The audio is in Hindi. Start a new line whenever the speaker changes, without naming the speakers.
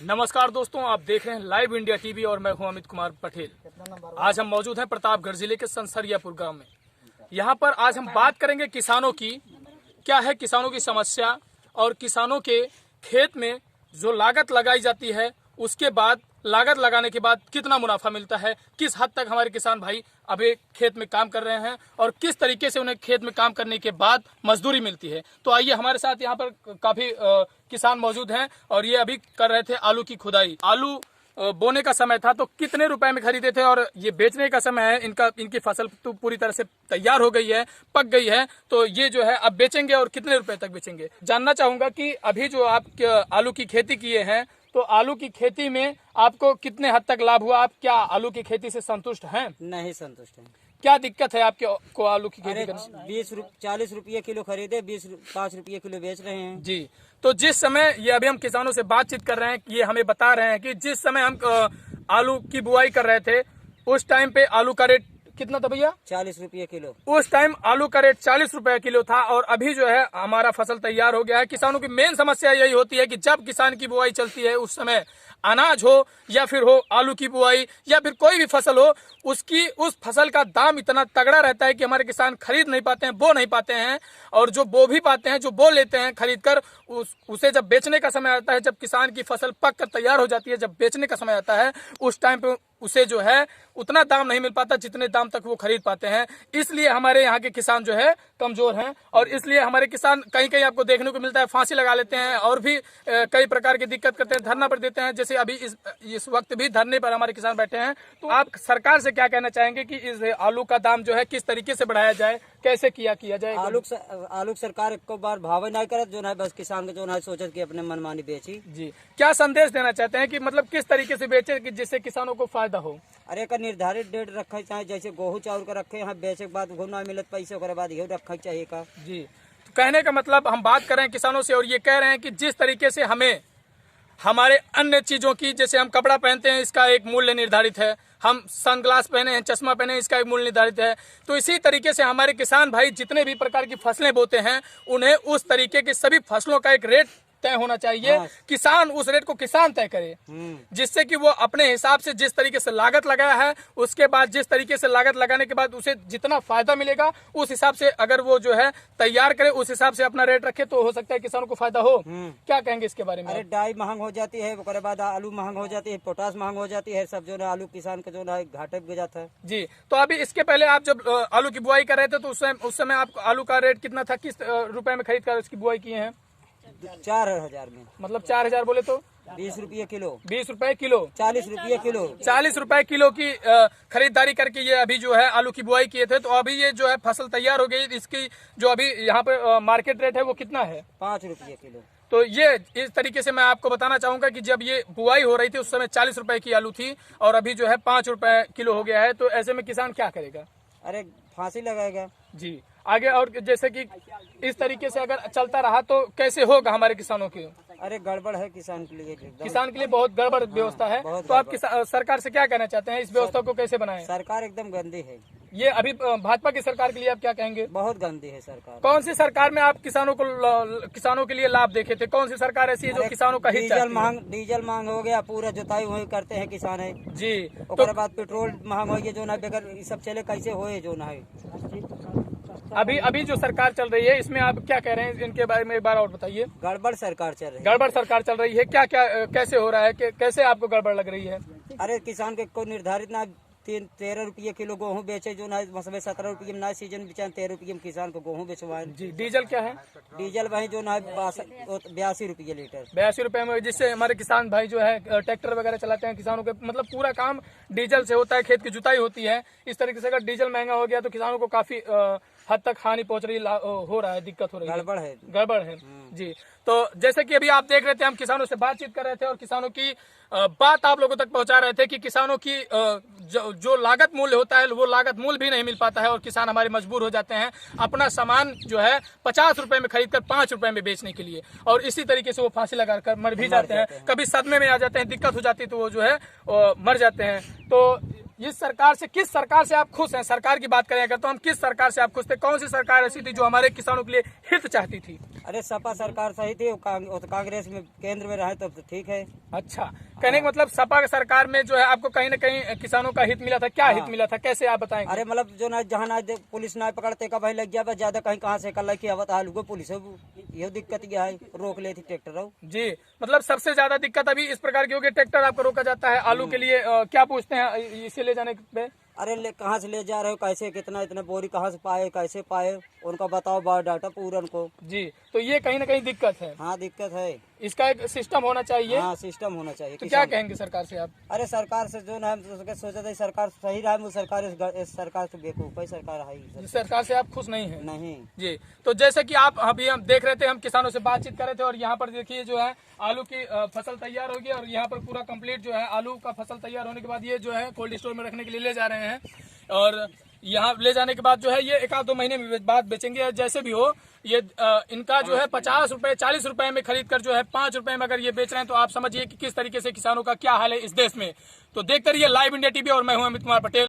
नमस्कार दोस्तों, आप देख रहे हैं लाइव इंडिया टीवी और मैं हूं अमित कुमार पटेल। आज हम मौजूद हैं प्रतापगढ़ जिले के संसरियापुर गांव में। यहां पर आज हम बात करेंगे किसानों की, क्या है किसानों की समस्या और किसानों के खेत में जो लागत लगाई जाती है उसके बाद लागत लगाने के बाद कितना मुनाफा मिलता है, किस हद तक हमारे किसान भाई अभी खेत में काम कर रहे हैं और किस तरीके से उन्हें खेत में काम करने के बाद मजदूरी मिलती है। तो आइए, हमारे साथ यहाँ पर काफी किसान मौजूद हैं और ये अभी कर रहे थे आलू की खुदाई। आलू बोने का समय था तो कितने रुपए में खरीदे थे और ये बेचने का समय है, इनकी फसल तो पूरी तरह से तैयार हो गई है, पक गई है, तो ये जो है अब बेचेंगे और कितने रुपए तक बेचेंगे। जानना चाहूंगा कि अभी जो आप आलू की खेती किए हैं तो आलू की खेती में आपको कितने हद तक लाभ हुआ? आप क्या आलू की खेती से संतुष्ट हैं?
नहीं संतुष्ट है।
क्या दिक्कत है आपको आलू की खेती करने?
40 रुपये किलो खरीदे, 5 रुपये किलो बेच रहे हैं
जी। तो जिस समय ये अभी हम किसानों से बातचीत कर रहे हैं, ये हमें बता रहे हैं कि जिस समय हम आलू की बुआई कर रहे थे उस टाइम पे आलू का रेट कितना था भैया?
40 रुपये किलो।
उस टाइम आलू का रेट 40 रुपए किलो था और अभी जो है हमारा फसल तैयार हो गया है। किसानों की मेन समस्या यही होती है कि जब किसान की बुआई चलती है उस समय अनाज हो या फिर हो आलू की बुआई या फिर कोई भी फसल हो, उस फसल का दाम इतना तगड़ा रहता है कि हमारे किसान खरीद नहीं पाते हैं, बो नहीं पाते हैं, और जो बो भी पाते हैं, जो बो लेते हैं खरीद कर, उसे जब बेचने का समय आता है, जब किसान की फसल पक कर तैयार हो जाती है, जब बेचने का समय आता है उस टाइम पे उसे जो है उतना दाम नहीं मिल पाता जितने दाम तक वो खरीद पाते हैं। इसलिए हमारे यहाँ के किसान जो है कमजोर हैं और इसलिए हमारे किसान कहीं कहीं आपको देखने को मिलता है फांसी लगा लेते हैं और भी कई प्रकार की दिक्कत करते हैं, धरना पर देते हैं। जैसे अभी इस वक्त भी धरने पर हमारे किसान बैठे हैं। तो आप सरकार से क्या कहना चाहेंगे कि इस आलू का दाम जो है किस तरीके से बढ़ाया जाए, कैसे किया जाए?
आलू सरकार को बार भाव नहीं करे, जो है बस किसान के जो है सोचे कि अपने मनमानी बेची।
जी, क्या संदेश देना चाहते हैं कि मतलब किस तरीके से बेचे कि जिससे किसानों को फायदा हो?
अरे का निर्धारित डेट रखे चाहे, जैसे गेहूँ चावल का रखे यहाँ बेचे के बाद घूमना मिलत पैसे के बाद ये रखा चाहिए का।
जी, तो कहने का मतलब हम बात कर रहे हैं किसानों से और ये कह रहे हैं कि जिस तरीके से हमें हमारे अन्य चीजों की, जैसे हम कपड़ा पहनते हैं इसका एक मूल्य निर्धारित है, हम सनग्लास पहने हैं, चश्मा पहने हैं, इसका एक मूल्य निर्धारित है, तो इसी तरीके से हमारे किसान भाई जितने भी प्रकार की फसलें बोते हैं उन्हें उस तरीके की सभी फसलों का एक रेट तय होना चाहिए।
हाँ।
किसान उस रेट को किसान तय करे, जिससे कि वो अपने हिसाब से जिस तरीके से लागत लगाया है उसके बाद जिस तरीके से लागत लगाने के बाद उसे जितना फायदा मिलेगा उस हिसाब से अगर वो जो है तैयार करे, उस हिसाब से अपना रेट रखे तो हो सकता है किसानों को फायदा हो। क्या कहेंगे इसके बारे में?
अरे डाई महंग हो जाती है, उसके बाद आलू महंग हो जाती है, पोटास महंग हो जाती है, सब जो है आलू किसान का जो है घाटे में जाता है।
जी, तो अभी इसके पहले आप जब आलू की बुआई कर रहे थे तो उस समय आप आलू का रेट कितना था, किस रुपए में खरीद कर उसकी बुआई किए हैं?
4000 में।
मतलब 4000 बोले तो
20 रुपये किलो।
20 रुपए किलो?
40 रुपये किलो।
40 रुपए किलो की खरीदारी करके ये अभी जो है आलू की बुआई किए थे। तो अभी ये जो है फसल तैयार हो गई, इसकी जो अभी यहाँ पे मार्केट रेट है वो कितना है?
5 रुपये किलो।
तो ये इस तरीके से मैं आपको बताना चाहूंगा कि जब ये बुआई हो रही थी उस समय 40 रुपए की आलू थी और अभी जो है 5 रुपए किलो हो गया है। तो ऐसे में किसान क्या करेगा?
अरे फांसी लगाएगा।
जी, आगे और जैसे कि इस तरीके से अगर चलता रहा तो कैसे होगा हमारे किसानों की?
अरे गड़बड़ है किसान के लिए,
किसान के लिए बहुत गड़बड़ व्यवस्था है। तो आप सरकार से क्या कहना चाहते हैं, इस व्यवस्था को कैसे बनाएं?
सरकार एकदम गंदी है
ये अभी भाजपा की सरकार के लिए आप क्या कहेंगे?
बहुत गंदी है सरकार।
कौन सी सरकार में आप किसानों के लिए लाभ देखे थे? कौन सी सरकार ऐसी है जो किसानों का हित चाहती है?
डीजल महंग हो गया, पूरा जुताई वही करते हैं किसान है
जी।
उसके बाद पेट्रोल महंग हो गया, जो ना बेगर ये सब चले कैसे होए जो ना है।
अभी जो सरकार चल रही है इसमें आप क्या कह रहे हैं, इनके बारे में एक बार और बताइए।
गड़बड़ सरकार चल रही है।
गड़बड़ सरकार चल रही है, क्या क्या कैसे हो रहा है, कैसे आपको गड़बड़ लग रही है?
अरे किसान के कोई निर्धारित ना 13 रुपये किलो गेहूँ बेचे, जो ना 17 रुपये में ना सीजन बेचा, 13 रुपये में किसान को गेहूँ बेचवाए।
जी, डीजल क्या है?
डीजल वही जो ना 82 रुपये लीटर।
82 रुपए में, जिससे हमारे किसान भाई जो है ट्रैक्टर वगैरह चलाते हैं, किसानों के मतलब पूरा काम डीजल से होता है, खेत की जुताई होती है। इस तरीके से अगर डीजल महंगा हो गया तो किसानों को काफी हद तक हानि पहुंच रही हो रहा है, दिक्कत हो रही है, गड़बड़ है। जी, तो जैसे कि अभी आप देख रहे थे, हम किसानों से बातचीत कर रहे थे और किसानों की बात आप लोगों तक पहुंचा रहे थे कि किसानों की जो लागत मूल्य होता है वो लागत मूल्य भी नहीं मिल पाता है और किसान हमारे मजबूर हो जाते हैं अपना सामान जो है 50 रुपए में खरीद कर 5 रुपए में बेचने के लिए, और इसी तरीके से वो फांसी लगाकर मर भी जाते हैं, कभी सदमे में आ जाते हैं, दिक्कत हो जाती है तो वो जो है मर जाते हैं। तो इस सरकार से, किस सरकार से आप खुश हैं? सरकार की बात करें अगर तो हम किस सरकार से आप खुश थे? कौन सी सरकार ऐसी थी जो हमारे किसानों के लिए हित चाहती थी?
अरे सपा सरकार सही थी, वो तो कांग्रेस में केंद्र में रहे तब तो ठीक है।
अच्छा, कहने का मतलब सपा की सरकार में जो है आपको कहीं न कहीं किसानों का हित मिला था। क्या हित मिला था, कैसे आप बताएंगे?
अरे मतलब जो ना जहाँ ना पुलिस ना पकड़ते का भाई लग गया, ज्यादा कहीं कहाँ से कल की आवत आलू को पुलिस ये दिक्कत क्या है, रोक लेती ट्रैक्टर।
जी, मतलब सबसे ज्यादा दिक्कत अभी इस प्रकार की होगी, ट्रैक्टर आपको रोका जाता है आलू के लिए। क्या पूछते हैं इसे ले जाने पे?
अरे कहाँ से ले जा रहे हो, कैसे, कितना, इतने बोरी कहाँ से पाए, कैसे पाए, उनका बताओ बायोडाटा पूरा उनको।
जी, तो ये कहीं न कहीं दिक्कत है।
हाँ दिक्कत है,
इसका एक सिस्टम होना चाहिए।
हाँ सिस्टम होना चाहिए।
तो क्या कहेंगे सरकार से आप?
अरे सरकार से जो ना हम सोचा था सरकार सही रहा, वो सरकार इस सरकार से बेवकूफ है, सरकार है
जिस सरकार से आप खुश नहीं है?
नहीं।
जी, तो जैसे कि आप अभी हम देख रहे थे, हम किसानों से बातचीत कर रहे थे और यहाँ पर देखिए जो है आलू की फसल तैयार होगी और यहाँ पर पूरा कंप्लीट जो है आलू का फसल तैयार होने के बाद ये जो है कोल्ड स्टोर में रखने के लिए ले जा रहे हैं और यहाँ ले जाने के बाद जो है ये 1-2 महीने में बाद बेचेंगे। और जैसे भी हो ये इनका जो है 50 रुपए 40 रुपए में खरीद कर जो है 5 रुपए में अगर ये बेच रहे हैं तो आप समझिए कि किस तरीके से किसानों का क्या हाल है इस देश में। तो देखते रहिए लाइव इंडिया टीवी और मैं हूं अमित कुमार पटेल।